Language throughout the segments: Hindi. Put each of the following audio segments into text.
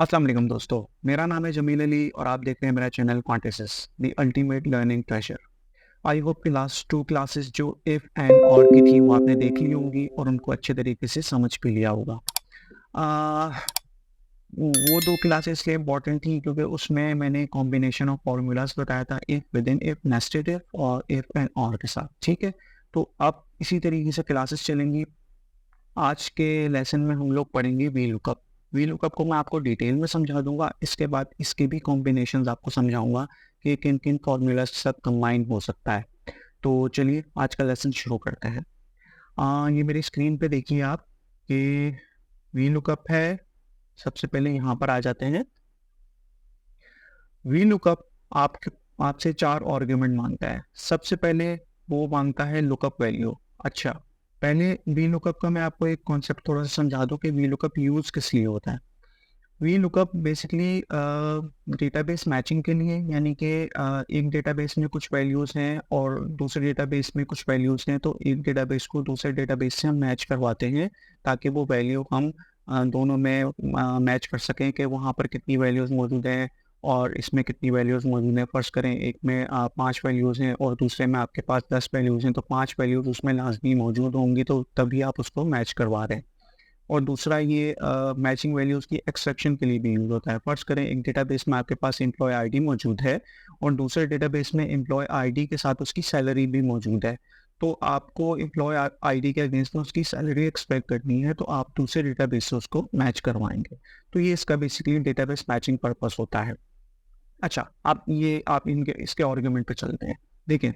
अस्सलाम वालेकुम दोस्तों, मेरा नाम है जमील अली और आप देख रहे हैं मेरा channel Quantisis the ultimate learning treasure. I hope कि लास्ट 2 क्लासेस जो इफ एंड और की थी वो आपने देख ली होंगी और उनको अच्छे तरीके से समझ भी लिया होगा। आ, वो 2 क्लासेस इसलिए इम्पोर्टेंट थी क्योंकि उसमें मैंने कॉम्बिनेशन ऑफ फार्मूलाज बताया था, if with in, if nested if और इफ एंड और के साथ। ठीक है, तो अब इसी तरीके से क्लासेस चलेंगी। आज के लेसन में हम लोग पढ़ेंगे वी लुकअप। वी लुकअप को मैं आपको डिटेल में समझा दूंगा, इसके बाद इसके भी कॉम्बिनेशंस आपको समझाऊंगा कि किन किन फॉर्मूला के साथ कंबाइन हो सकता है। तो चलिए आज का लेसन शुरू करते हैं। ये मेरी स्क्रीन पे देखिए आप कि वी लुकअप है। सबसे पहले यहाँ पर आ जाते हैं। वी लुकअप आपसे 4 आर्ग्यूमेंट मांगता है। सबसे पहले वो मांगता है लुकअप वैल्यू। अच्छा, पहले वी लुकअप का मैं आपको एक कॉन्सेप्ट थोड़ा सा समझा दूं कि वी लुकअप यूज किस लिए होता है। V lookup basically database matching के लिए, यानी कि एक डेटाबेस में कुछ वैल्यूज हैं और दूसरे डेटाबेस में कुछ वैल्यूज हैं, तो एक डेटाबेस को दूसरे डेटाबेस से हम मैच करवाते हैं ताकि वो वैल्यू हम दोनों में मैच कर सकें कि वहाँ पर कितनी वैल्यूज मौजूद हैं और इसमें कितनी वैल्यूज मौजूद हैं। फर्ज करें एक में 5 वैल्यूज हैं और दूसरे में आपके पास 10 वैल्यूज हैं, तो 5 वैल्यूज उसमें लाजमी मौजूद होंगी, तो तभी आप उसको मैच करवा रहे हैं। और दूसरा ये मैचिंग वैल्यूज की एक्सट्रैक्शन के लिए भी यूज होता है। फर्ज करें एक डेटाबेस में आपके पास एम्प्लॉय आईडी मौजूद है और दूसरे डेटाबेस में एम्प्लॉय आईडी के साथ उसकी सैलरी भी मौजूद है, तो आपको एम्प्लॉय आईडी के अगेंस्ट में उसकी सैलरी एक्सपेक्ट करनी है, तो आप दूसरे डेटाबेस से उसको मैच करवाएंगे। तो ये इसका बेसिकली डेटाबेस मैचिंग पर्पस होता है। अच्छा, आप इनके इसके आर्गुमेंट पे चलते हैं। देखिए,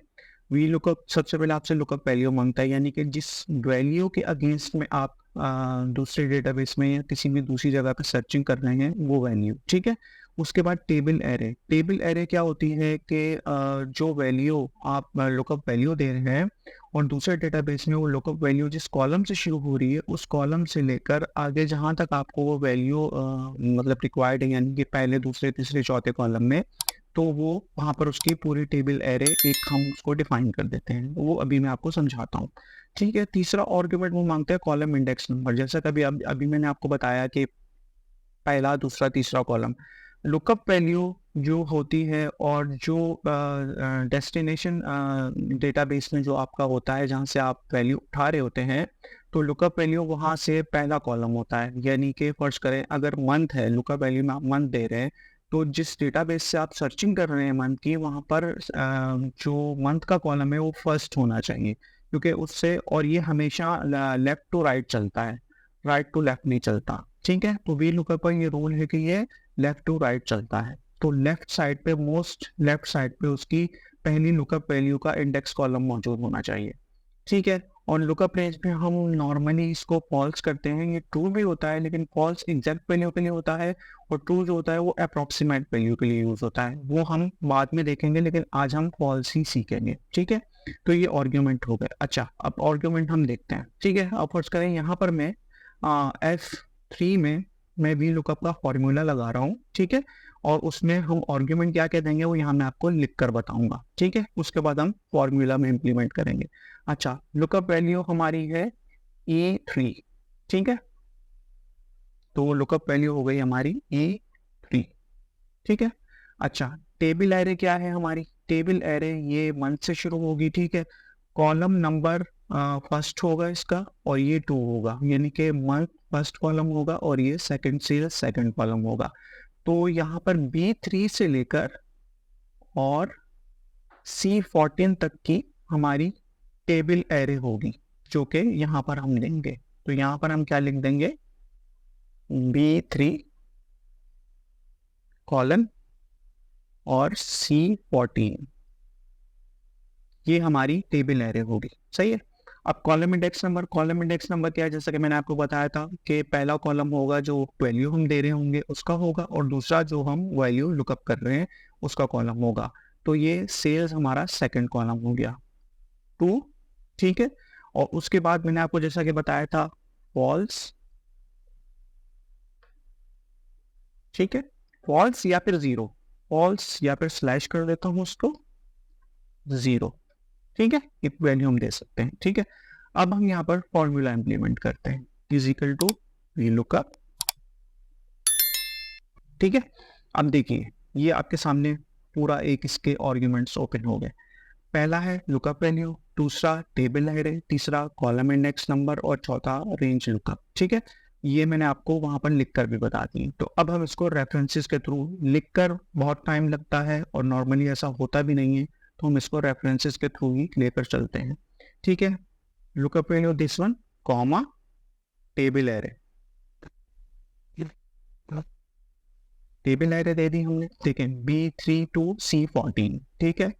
वी लुकअप सबसे पहले आपसे लुकअप वैल्यू मांगता है, यानी कि जिस वैल्यू के अगेंस्ट में आप दूसरे डेटाबेस में या किसी भी दूसरी जगह पे सर्चिंग कर रहे हैं वो वैल्यू। ठीक है, उसके बाद टेबल एरे। टेबल एरे क्या होती है कि जो वैल्यू आप लुकअप वैल्यू दे रहे हैं और दूसरे डेटाबेस में वो लुकअप वैल्यू जिस कॉलम से शुरू हो रही है उस कॉलम से लेकर आगे जहां तक आपको वो वैल्यू मतलब रिक्वायर्ड है, यानी कि पहले दूसरे तीसरे चौथे कॉलम में, तो वो वहां पर उसकी पूरी टेबल एरे एक हम उसको डिफाइन कर देते हैं। वो अभी मैं आपको समझाता हूँ। ठीक है, तीसरा आर्गुमेंट वो मांगते हैं कॉलम इंडेक्स नंबर। जैसा कभी अभी मैंने आपको बताया कि पहला दूसरा तीसरा कॉलम लुकअप वैल्यू जो होती है और जो डेस्टिनेशन डेटाबेस में जो आपका होता है जहाँ से आप वैल्यू उठा रहे होते हैं, तो लुकअप वैल्यू वहाँ से पहला कॉलम होता है। यानी कि फर्ज करें अगर मंथ है, लुकअप वैल्यू में आप मंथ दे रहे हैं, तो जिस डेटाबेस से आप सर्चिंग कर रहे हैं मंथ की, वहाँ पर जो मंथ का कॉलम है वो फर्स्ट होना चाहिए, क्योंकि उससे, और ये हमेशा लेफ्ट टू राइट चलता है, राइट टू लेफ्ट नहीं चलता। ठीक है, तो वी लुकअप का ये रूल है कि ये लेफ्ट टू राइट चलता है। तो लेफ्ट साइड पे, मोस्ट लेफ्ट साइड पे उसकी पहली लुकअप वैल्यू का इंडेक्स कॉलम मौजूद होना चाहिए। ठीक है, और लुकअप रेंज में हम नॉर्मली इसको फॉल्स करते हैं। ये ट्रू भी होता है लेकिन फॉल्स एग्जैक्ट वैल्यू के लिए होता है, और ट्रू जो होता है वो अप्रोक्सीमेट वैल्यू के लिए यूज होता है। वो हम बाद में देखेंगे, लेकिन आज हम फॉल्स ही सीखेंगे। ठीक है, तो ये आर्ग्यूमेंट हो गए। अच्छा, अब आर्ग्यूमेंट हम देखते हैं। ठीक है, अब फर्ज करें यहाँ पर मैं F3 में मैं वी लुकअप का फॉर्मूला लगा रहा हूँ। ठीक है, और उसमें हम आर्ग्यूमेंट क्या क्या देंगे वो यहाँ मैं आपको लिख कर बताऊंगा। ठीक है, उसके बाद हम फॉर्मूला में इंप्लीमेंट करेंगे। अच्छा, लुकअप वैल्यू हमारी है E3। ठीक है, तो लुकअप वैल्यू हो गई हमारी E3। ठीक है, अच्छा, टेबल एरे क्या है हमारी? टेबल एरे ये मंथ से शुरू होगी। ठीक है, कॉलम नंबर फर्स्ट होगा इसका और ये 2 होगा, यानी कि मंथ फर्स्ट कॉलम होगा और ये सेकंड से सेकंड कॉलम होगा। तो यहाँ पर B3 से लेकर और C14 तक की हमारी टेबल एरे होगी, जो कि यहाँ पर हम लेंगे। तो यहाँ पर हम क्या लिख देंगे? B3 कॉलन और C14, ये हमारी टेबल एरे होगी। सही है, अब column index number. Column index number क्या है? जैसा कि मैंने आपको बताया था कि पहला कॉलम होगा जो वैल्यू हम दे रहे होंगे उसका होगा, और दूसरा जो हम वैल्यू लुकअप कर रहे हैं उसका कॉलम होगा। तो ये सेल्स हमारा सेकंड कॉलम हो गया, 2। ठीक है, और उसके बाद मैंने आपको जैसा कि बताया था फॉल्स। ठीक है, फॉल्स या फिर जीरो, फॉल्स या फिर स्लैश कर देता हूँ उसको, जीरो। ठीक है, एक वैल्यू हम दे सकते हैं। ठीक है, अब हम यहाँ पर फॉर्मूला इंप्लीमेंट करते हैं, is equal to V lookup ठीक है, अब देखिए ये आपके सामने पूरा एक इसके आर्ग्यूमेंट्स ओपन हो गए। पहला है लुकअप वैल्यू, दूसरा टेबल एरे, तीसरा कॉलम इंडेक्स नंबर और चौथा रेंज लुकअप। ठीक है, ये मैंने आपको वहां पर लिखकर भी बता दी। तो अब हम इसको रेफरेंसेस के थ्रू, लिखकर बहुत टाइम लगता है और नॉर्मली ऐसा होता भी नहीं है, तो हम इसको रेफरेंसेस के थ्रू ही लेकर चलते हैं। ठीक है, lookup value this one, comma, table array. Table array दे दी हमने, देखें B3 to C14। ठीक है,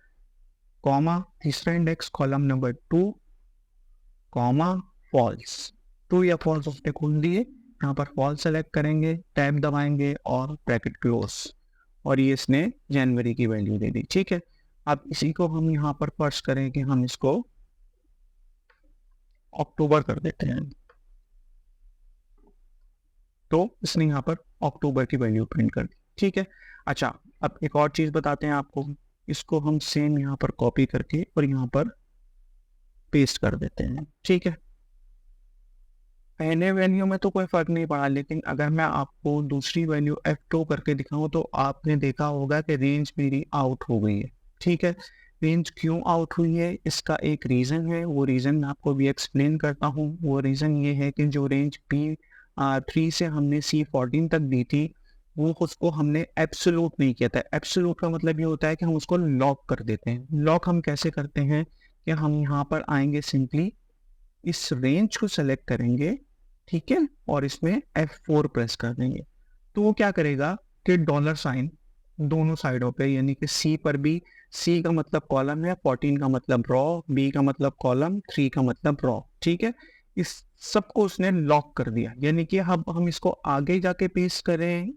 कॉमा, तीसरा index column number 2, comma, false. True या फॉल्स उसने खोल दिए, यहाँ पर फॉल्स सेलेक्ट करेंगे, टैब दबाएंगे और ब्रैकेट क्लोज, और ये इसने जनवरी की वैल्यू दे दी। ठीक है, अब इसी को हम यहाँ पर फर्ज करें कि हम इसको अक्टूबर कर देते हैं, तो इसने यहाँ पर अक्टूबर की वैल्यू प्रिंट कर दी। ठीक है, अच्छा अब एक और चीज बताते हैं आपको, इसको हम सेम यहाँ पर कॉपी करके और यहाँ पर पेस्ट कर देते हैं। ठीक है, पहले वैल्यू में तो कोई फर्क नहीं पड़ा, लेकिन अगर मैं आपको दूसरी वैल्यू F2 करके दिखाऊं तो आपने देखा होगा कि रेंज मेरी आउट हो गई है। ठीक है, रेंज क्यों आउट हुई है, इसका एक रीज़न है, वो रीज़न मैं आपको भी एक्सप्लेन करता हूँ। वो रीज़न ये है कि जो रेंज B3 से हमने C14 तक दी थी, वो उसको हमने एब्सोल्यूट नहीं किया था। एब्सोल्यूट का मतलब ये होता है कि हम उसको लॉक कर देते हैं। लॉक हम कैसे करते हैं कि हम यहाँ पर आएंगे, सिंपली इस रेंज को सेलेक्ट करेंगे, ठीक है, और इसमें F4 प्रेस कर देंगे, तो वो क्या करेगा कि डॉलर साइन दोनों साइडों पे, यानी कि C पर भी, C का मतलब कॉलम है, 14 का मतलब रॉ, B का मतलब कॉलम, 3 का मतलब रॉ। ठीक है, इस सबको उसने लॉक कर दिया, यानी कि अब हम इसको आगे जाके पेस्ट करें,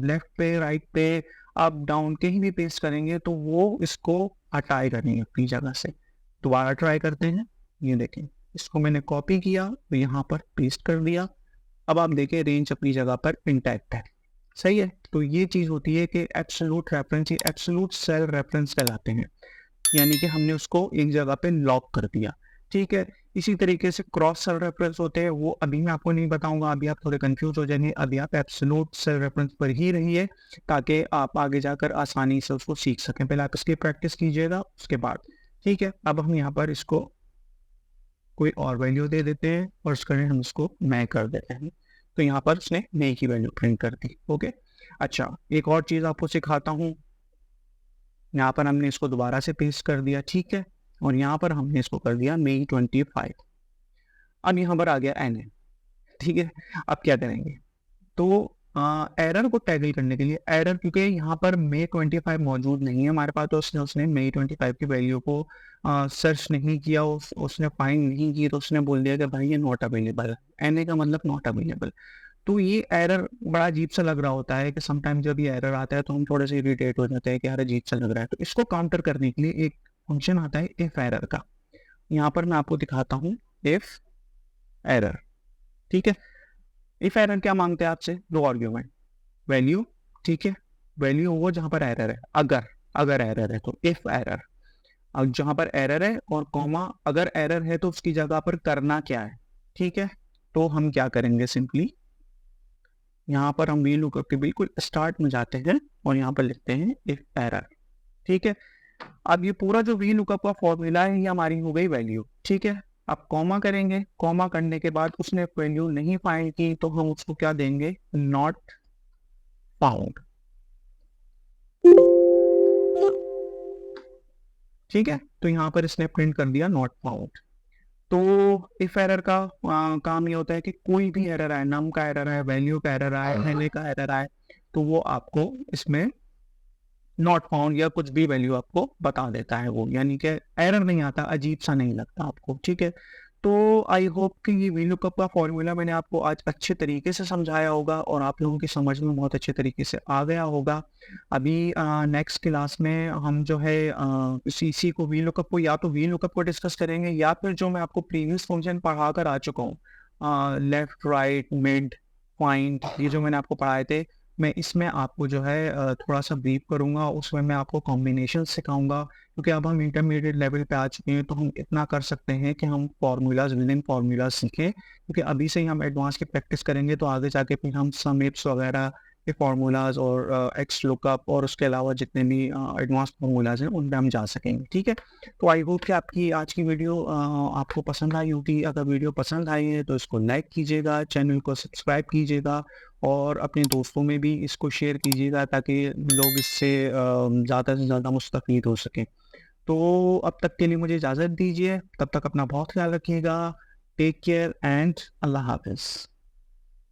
लेफ्ट पे, राइट पे, अप डाउन कहीं भी पेस्ट करेंगे तो वो इसको हटाएगा नहीं अपनी जगह से। दोबारा ट्राई करते हैं, ये देखें, इसको मैंने कॉपी किया तो यहाँ पर पेस्ट कर दिया। अब आप देखें रेंज अपनी जगह पर इंटैक्ट है, सही है। तो ये चीज होती है कि एब्सोल्यूट रेफरेंस, ये एब्सोल्यूट सेल रेफरेंस कहलाते हैं, यानी कि हमने उसको एक जगह पे लॉक कर दिया। ठीक है, इसी तरीके से क्रॉस सेल रेफरेंस होते हैं, वो अभी मैं आपको नहीं बताऊंगा, अभी आप थोड़े कंफ्यूज हो जाएंगे। अभी आप एब्सोल्यूट सेल रेफरेंस पर ही रहिए ताकि आप आगे जाकर आसानी से उसको सीख सकें। पहले आप इसकी प्रैक्टिस कीजिएगा, उसके बाद। ठीक है, अब हम यहाँ पर इसको कोई और वैल्यू दे देते हैं और उसका हम इसको मई कर देते हैं, तो यहाँ पर उसने मई की वैल्यू प्रिंट कर दी। ओके, अच्छा एक और चीज आपको सिखाता हूँ, यहाँ पर हमने इसको दोबारा से पेस्ट कर दिया, ठीक है, और यहाँ पर हमने इसको कर दिया May 25। अब यहाँ पर आ गया NA। ठीक है, अब क्या करेंगे, तो एरर को टैगल करने के लिए, एरर क्योंकि यहाँ पर May 25 मौजूद नहीं है हमारे पास, तो उसने May 25 की वैल्यू को सर्च नहीं किया, उसने फाइंड नहीं की, तो उसने बोल दिया कि भाई ये नॉट अवेलेबल है। NA का मतलब नॉट अवेलेबल। तो ये एरर बड़ा अजीब सा लग रहा होता है कि समटाइम जब ये एरर आता है तो हम थोड़े से इरिटेट हो जाते हैं कि यार अजीब सा लग रहा है। तो इसको काउंटर करने के लिए एक फंक्शन आता है इफ एरर का, यहाँ पर मैं आपको दिखाता हूँ इफ एरर। ठीक है, इफ एरर क्या मांगते हैं आपसे, दो आर्ग्यूमेंट, वैल्यू, ठीक है, वैल्यू वो जहां पर एरर है, अगर एरर है तो इफ एरर, अब जहां पर एरर है और कॉमा, अगर एरर है तो उसकी जगह पर करना क्या है। ठीक है, तो हम क्या करेंगे, सिंपली यहाँ पर हम वी लुकअप के बिल्कुल स्टार्ट में जाते हैं और यहाँ पर लिखते हैं इफ एरर। ठीक है, अब ये पूरा जो वी लुकअप का फॉर्मूला है ये हमारी हो गई वैल्यू। ठीक है, अब कॉमा करेंगे, कॉमा करने के बाद उसने वैल्यू नहीं फाइंड की तो हम उसको क्या देंगे, नॉट फाउंड। ठीक है, तो यहाँ पर इसने प्रिंट कर दिया नॉट फाउंड। तो इफ एरर का काम ये होता है कि कोई भी एरर आए, नम का एरर आए, वैल्यू का एरर आए, एनए का एरर आए, तो वो आपको इसमें नॉट फाउंड या कुछ भी वैल्यू आपको बता देता है वो, यानी कि एरर नहीं आता, अजीब सा नहीं लगता आपको। ठीक है, तो आई होप कि ये वीलुकअप का फॉर्मूला मैंने आपको आज अच्छे तरीके से समझाया होगा और आप लोगों की समझ में बहुत अच्छे तरीके से आ गया होगा। अभी नेक्स्ट क्लास में हम जो है इसी को वीलुकअप को, या तो वीलुकअप को डिस्कस करेंगे या फिर जो मैं आपको प्रीवियस फंक्शन पढ़ा कर आ चुका हूँ, लेफ्ट, राइट, मिड, फाइंड, ये जो मैंने आपको पढ़ाए थे, मैं इसमें आपको जो है थोड़ा सा ब्रीफ करूंगा, उसमें मैं आपको कॉम्बिनेशन सिखाऊंगा, क्योंकि अब हम इंटरमीडिएट लेवल पे आ चुके हैं तो हम इतना कर सकते हैं कि हम फार्मूलाज विद इन फार्मूलाज सीखें, क्योंकि अभी से ही हम एडवांस की प्रैक्टिस करेंगे तो आगे जाके फिर हम सम इफ्स वगैरह के फार्मूलाज और एक्स लुकअप और उसके अलावा जितने भी एडवांस फार्मूलाज हैं उन पे हम जा सकेंगे। ठीक है, तो आई होप कि आपकी आज की वीडियो आपको पसंद आई होगी। अगर वीडियो पसंद आई है तो इसको लाइक कीजिएगा, चैनल को सब्सक्राइब कीजिएगा और अपने दोस्तों में भी इसको शेयर कीजिएगा ताकि लोग इससे ज़्यादा से ज़्यादा मुस्तफ़ीद हो सकें। तो अब तक के लिए मुझे इजाज़त दीजिए, तब तक अपना बहुत ख्याल रखिएगा। टेक केयर एंड अल्लाह हाफ़िज़।